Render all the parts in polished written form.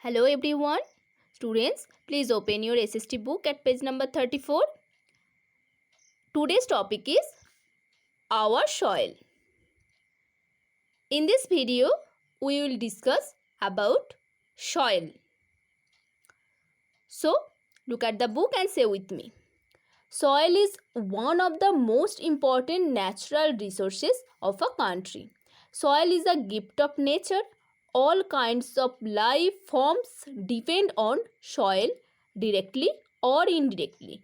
Hello everyone. Students, please open your SST book at page number 34. Today's topic is our soil. In this video, we will discuss about soil. So, look at the book and say with me. Soil is one of the most important natural resources of a country. Soil is a gift of nature. All kinds of life forms depend on soil directly or indirectly.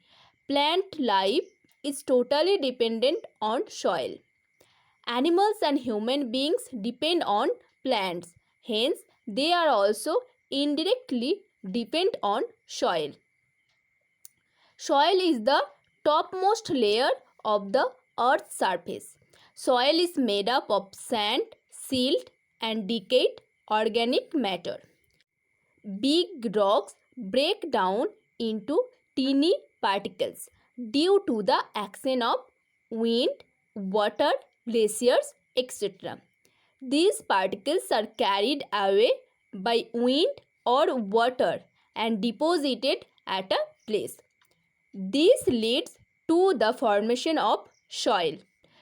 Plant life is totally dependent on soil. Animals and human beings depend on plants. Hence, they are also indirectly depend on soil. Soil is the topmost layer of the earth's surface. Soil is made up of sand, silt, and decayed organic matter. Big rocks break down into teeny particles due to the action of wind, water, glaciers, etc. These particles are carried away by wind or water and deposited at a place. This leads to the formation of soil.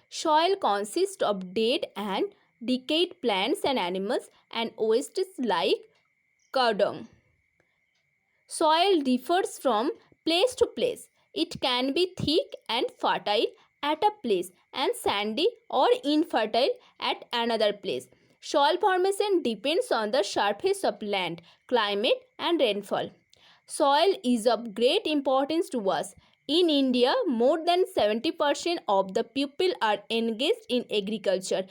Soil consists of dead and decayed plants and animals and wastes like cow dung. Soil differs from place to place. It can be thick and fertile at a place and sandy or infertile at another place. Soil formation depends on the surface of land, climate, and rainfall. Soil is of great importance to us. In India, more than 70% of the people are engaged in agriculture.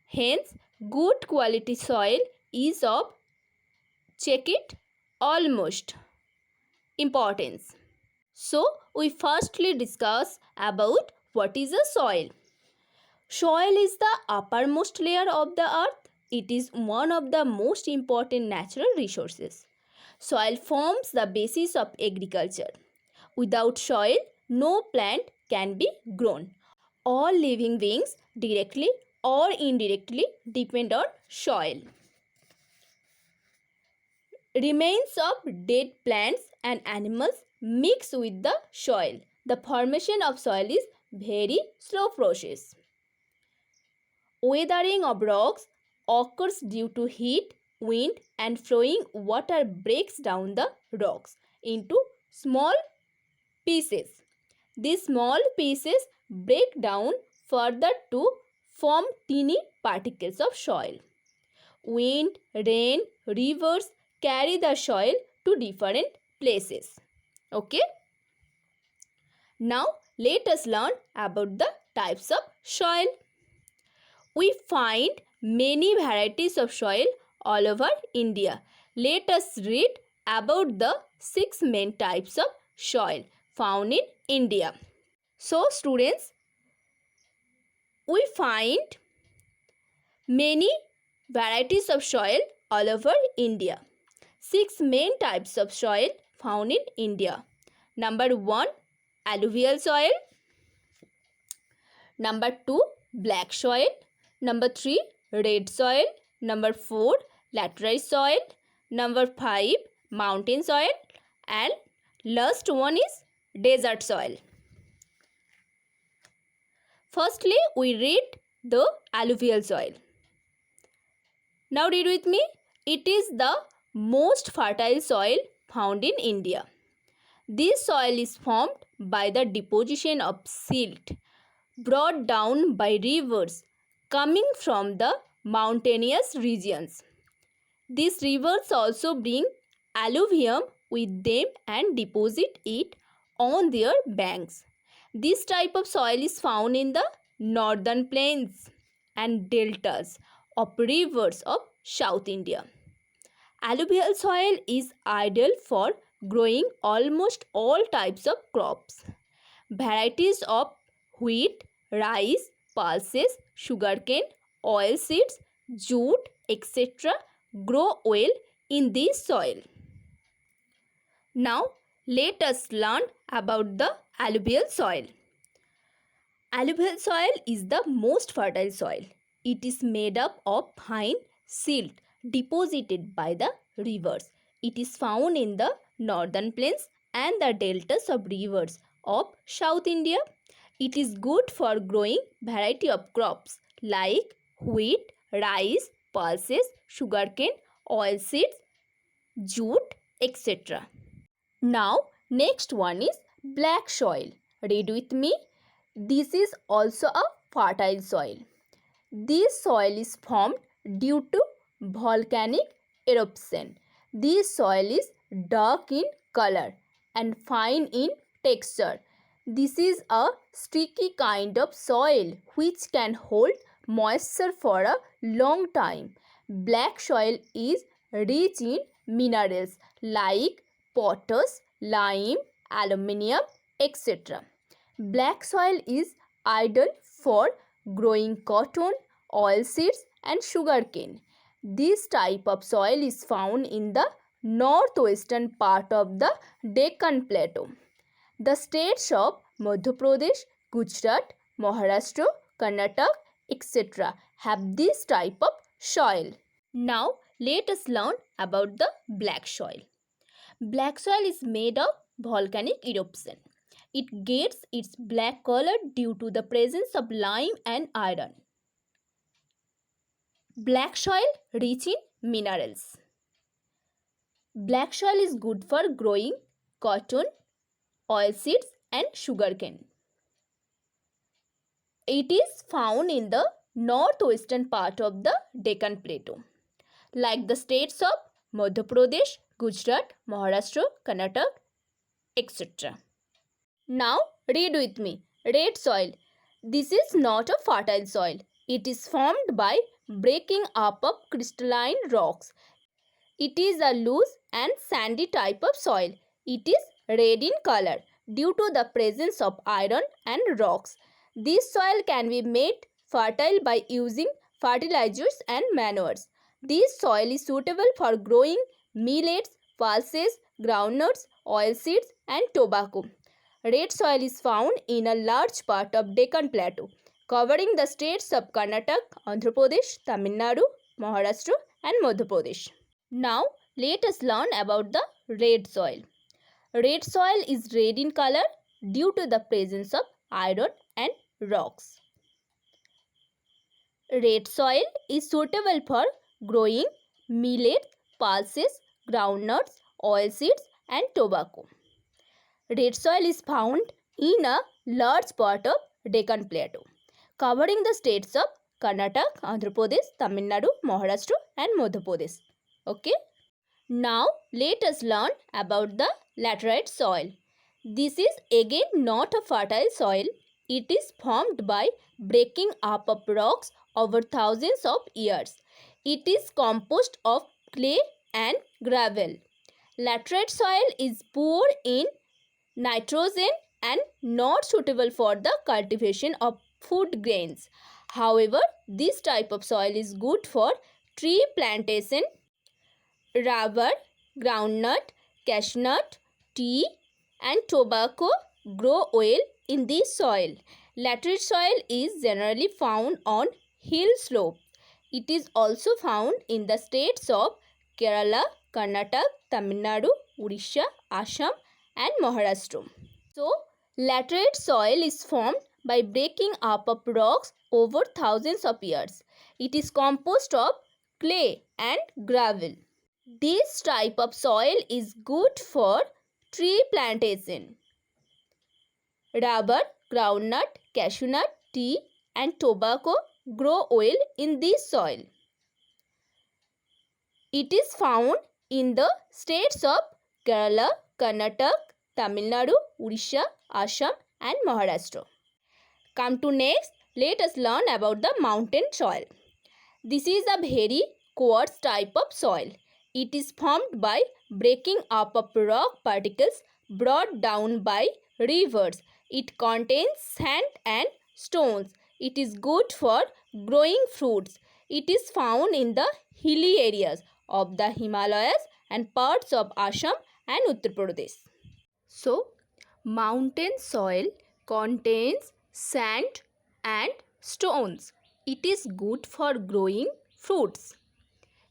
Hence, good quality soil is of check it almost importance. So, we firstly discuss about what is a soil. Soil is the uppermost layer of the earth. It is one of the most important natural resources. Soil forms the basis of agriculture. Without soil, no plant can be grown. All living beings directly or indirectly depend on soil. Remains of dead plants and animals mix with the soil. The formation of soil is very slow process. Weathering of rocks occurs due to heat, wind, and flowing water breaks down the rocks into small pieces. These small pieces break down further to form teeny particles of soil. Wind, rain, rivers carry the soil to different places. Okay. Now let us learn about the types of soil. We find many varieties of soil all over India. Let us read about the 6 main types of soil found in India. So students, we find many varieties of soil all over India. 6 main types of soil found in India. Number 1, alluvial soil. Number 2, black soil. Number 3, red soil. Number 4, laterite soil. Number 5, mountain soil. And last one is desert soil. Firstly, we read the alluvial soil. Now read with me. It is the most fertile soil found in India. This soil is formed by the deposition of silt brought down by rivers coming from the mountainous regions. These rivers also bring alluvium with them and deposit it on their banks. This type of soil is found in the northern plains and deltas of rivers of South India. Alluvial soil is ideal for growing almost all types of crops. Varieties of wheat, rice, pulses, sugarcane, oilseeds, jute, etc. grow well in this soil. Now, let us learn about the alluvial soil. Alluvial soil is the most fertile soil. It is made up of fine silt deposited by the rivers. It is found in the northern plains and the deltas of rivers of South India. It is good for growing variety of crops like wheat, rice, pulses, sugarcane, oilseeds, jute, etc. Now, next one is black soil. Read with me. This is also a fertile soil. This soil is formed due to volcanic eruption. This soil is dark in color and fine in texture. This is a sticky kind of soil which can hold moisture for a long time. Black soil is rich in minerals like potash, lime, aluminium, etc. Black soil is ideal for growing cotton, oilseeds and sugarcane. This type of soil is found in the northwestern part of the Deccan Plateau. The states of Madhya Pradesh, Gujarat, Maharashtra, Karnataka, etc. have this type of soil. Now, let us learn about the black soil. Black soil is made of volcanic eruption. It gets its black color due to the presence of lime and iron. Black soil rich in minerals. Black soil is good for growing cotton, oilseeds and sugarcane. It is found in the northwestern part of the Deccan Plateau, like the states of Madhya Pradesh, Gujarat, Maharashtra, Karnataka, etc. Now read with me. Red soil. This is not a fertile soil. It is formed by breaking up of crystalline rocks. It is a loose and sandy type of soil. It is red in color due to the presence of iron and rocks. This soil can be made fertile by using fertilizers and manures. This soil is suitable for growing millets, pulses, groundnuts, oilseeds and tobacco. Red soil is found in a large part of Deccan Plateau, covering the states of Karnataka, Andhra Pradesh, Tamil Nadu, Maharashtra and Madhya Pradesh. Now, let us learn about the red soil. Red soil is red in color due to the presence of iron and rocks. Red soil is suitable for growing millet, pulses, groundnuts, oilseeds and tobacco. Red soil is found in a large part of Deccan Plateau, covering the states of Karnataka, Andhra Pradesh, Tamil Nadu, Maharashtra and Madhya Pradesh. Okay. Now let us learn about the laterite soil. This is again not a fertile soil. It is formed by breaking up of rocks over thousands of years. It is composed of clay and gravel. Laterite soil is poor in nitrogen and not suitable for the cultivation of food grains. However, this type of soil is good for tree plantation, rubber, groundnut, cashewnut, tea and tobacco grow well in this soil. Laterite soil is generally found on hill slopes. It is also found in the states of Kerala, Karnataka, Tamil Nadu, Odisha, Assam and Maharashtra. So, laterite soil is formed by breaking up of rocks over thousands of years. It is composed of clay and gravel. This type of soil is good for tree plantation. Rubber, groundnut, cashewnut, tea and tobacco grow well in this soil. It is found in the states of Kerala, Karnataka, Tamil Nadu, Odisha, Assam and Maharashtra. Come to next, let us learn about the mountain soil. This is a very coarse type of soil. It is formed by breaking up of rock particles brought down by rivers. It contains sand and stones. It is good for growing fruits. It is found in the hilly areas of the Himalayas and parts of Assam and Uttar Pradesh. So, mountain soil contains sand and stones. It is good for growing fruits.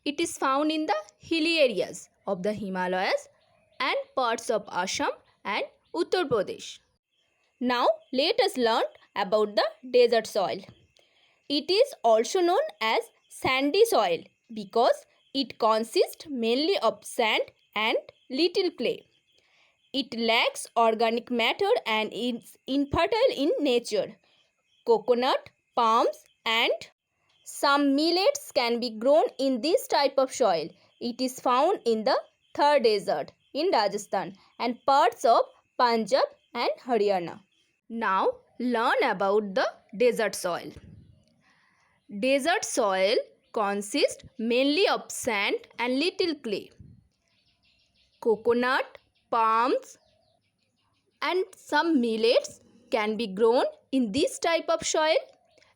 It is found in the hilly areas of the Himalayas and parts of Assam and Uttar Pradesh. Now let us learn about the desert soil. It is also known as sandy soil because it consists mainly of sand and little clay. It lacks organic matter and is infertile in nature. Coconut, palms, and some millets can be grown in this type of soil. It is found in the Thar Desert in Rajasthan and parts of Punjab and Haryana. Now learn about the desert soil. Desert soil consists mainly of sand and little clay. Coconut, palms, and some millets can be grown in this type of soil.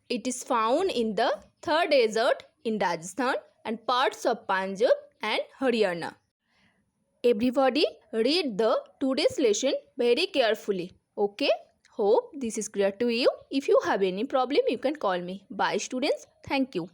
It is found in the Thar Desert in Rajasthan and parts of Punjab and Haryana. Everybody read the today's lesson very carefully. Okay? Hope this is clear to you. If you have any problem, you can call me. Bye students. Thank you.